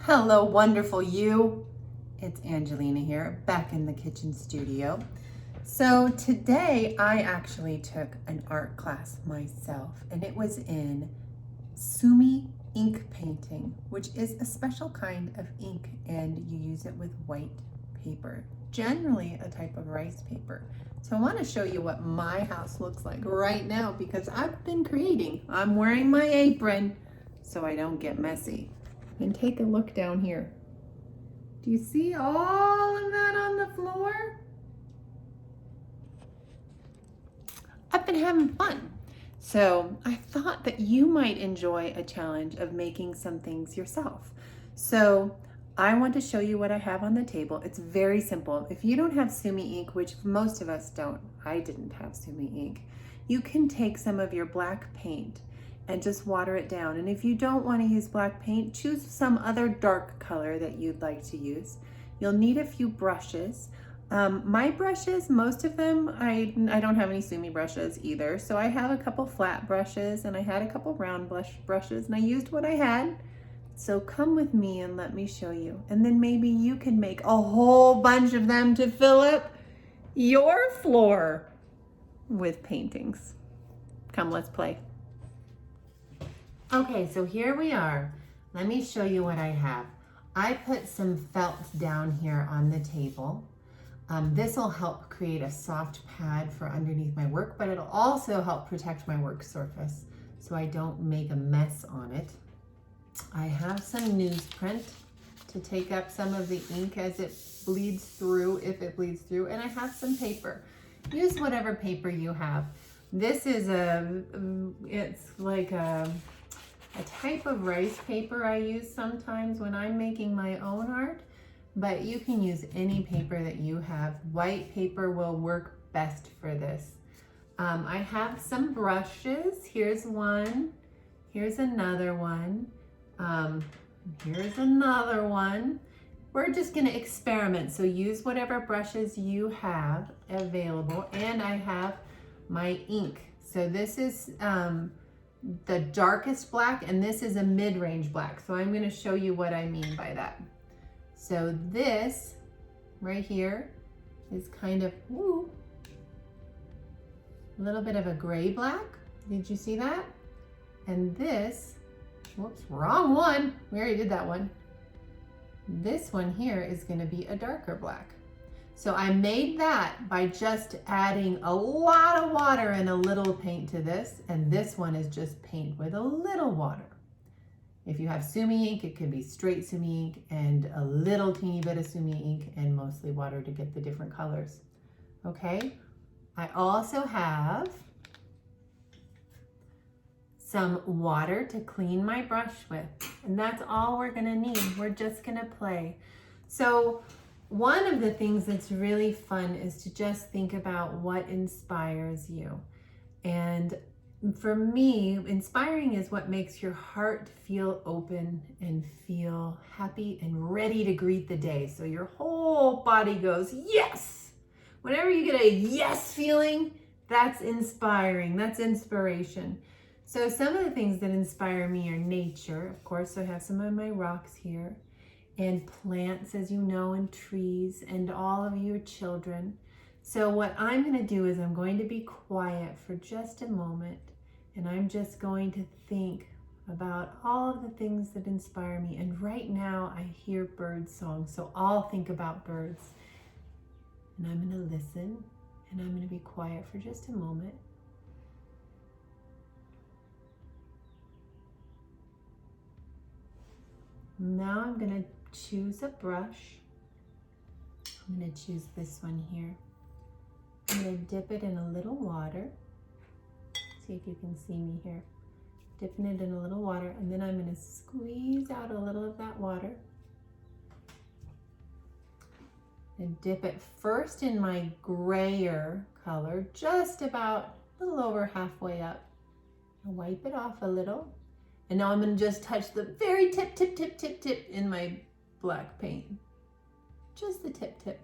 Hello, wonderful you. It's Angelina here, back in the kitchen studio. So today I actually took an art class myself, and it was in Sumi ink painting, which is a special kind of ink, and you use it with white paper, generally a type of rice paper. So I want to show you what my house looks like right now because I've been creating. I'm wearing my apron so I don't get messy. And take a look down here. Do you see all of that on the floor? I've been having fun. So I thought that you might enjoy a challenge of making some things yourself. So I want to show you what I have on the table. It's very simple. If you don't have Sumi ink, which most of us don't, I didn't have Sumi ink, you can take some of your black paint and just water it down. And if you don't want to use black paint, choose some other dark color that you'd like to use. You'll need a few brushes. My brushes, most of them, I don't have any Sumi brushes either. So I have a couple flat brushes and I had a couple round brushes and I used what I had. So come with me and let me show you. And then maybe you can make a whole bunch of them to fill up your floor with paintings. Come, let's play. Okay, so here we are. Let me show you what I have. I put some felt down here on the table. This will help create a soft pad for underneath my work, but it'll also help protect my work surface so I don't make a mess on it. I have some newsprint to take up some of the ink as it bleeds through, if it bleeds through, and I have some paper. Use whatever paper you have. This is it's like a type of rice paper I use sometimes when I'm making my own art, but you can use any paper that you have. White paper will work best for this. I have some brushes. Here's one, here's another one, here's another one. We're just gonna experiment, so use whatever brushes you have available, and I have my ink. So this is the darkest black, and this is a mid-range black. So I'm going to show you what I mean by that. So this right here is kind of a little bit of a gray black. Did you see that? And this, whoops, wrong one. We already did that one. This one here is going to be a darker black. So I made that by just adding a lot of water and a little paint to this, and this one is just paint with a little water. If you have Sumi ink, it could be straight Sumi ink and a little teeny bit of Sumi ink and mostly water to get the different colors. Okay, I also have some water to clean my brush with, and that's all we're gonna need. We're just gonna play. So one of the things that's really fun is to just think about what inspires you. And for me, inspiring is what makes your heart feel open and feel happy and ready to greet the day. So your whole body goes, yes! Whenever you get a yes feeling, that's inspiring, that's inspiration. So some of the things that inspire me are nature. Of course, I have some of my rocks here. And plants, as you know, and trees, and all of your children. So what I'm going to do is I'm going to be quiet for just a moment, and I'm just going to think about all of the things that inspire me. And right now I hear bird song, so I'll think about birds. And I'm going to listen, and I'm going to be quiet for just a moment. Now I'm going to choose a brush. I'm going to choose this one here. I'm going to dip it in a little water. See if you can see me here. Dipping it in a little water, and then I'm going to squeeze out a little of that water. And dip it first in my grayer color, just about a little over halfway up. I'll wipe it off a little. And now I'm going to just touch the very tip in my black paint. Just the tip.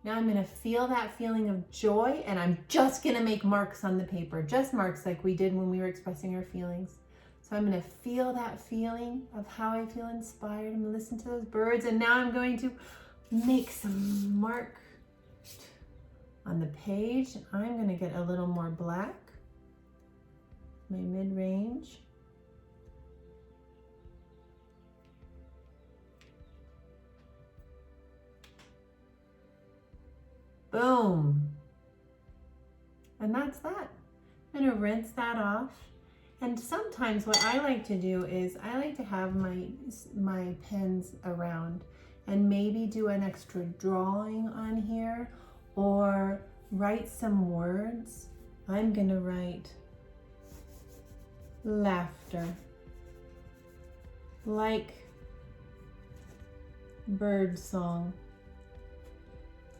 Now I'm going to feel that feeling of joy, and I'm just going to make marks on the paper. Just marks like we did when we were expressing our feelings. So I'm going to feel that feeling of how I feel inspired. I'm going to listen to those birds. And now I'm going to make some mark on the page. I'm going to get a little more black, my mid-range. Boom. And that's that. I'm going to rinse that off. And sometimes what I like to do is I like to have my pens around and maybe do an extra drawing on here or write some words. I'm going to write laughter, like bird song,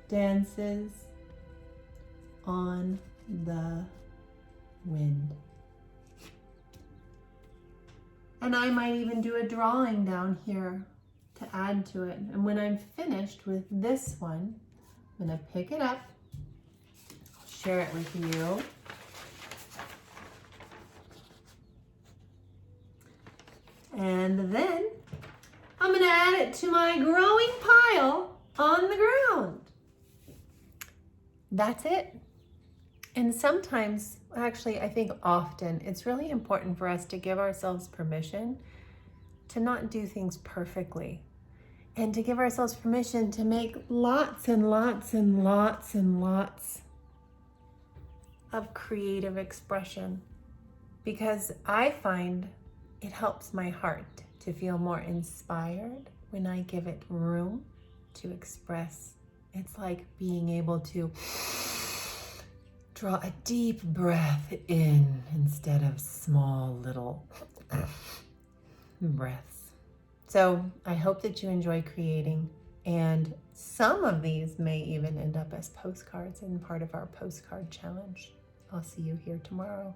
dances on the wind. And I might even do a drawing down here to add to it. And when I'm finished with this one, I'm going to pick it up, I'll share it with you. And then I'm going to add it to my growing pile on the ground. That's it. And sometimes, actually, I think often, it's really important for us to give ourselves permission to not do things perfectly and to give ourselves permission to make lots and lots and lots and lots of creative expression, because I find it helps my heart to feel more inspired when I give it room to express. It's like being able to draw a deep breath in instead of small little breaths. So I hope that you enjoy creating, and some of these may even end up as postcards and part of our postcard challenge. I'll see you here tomorrow.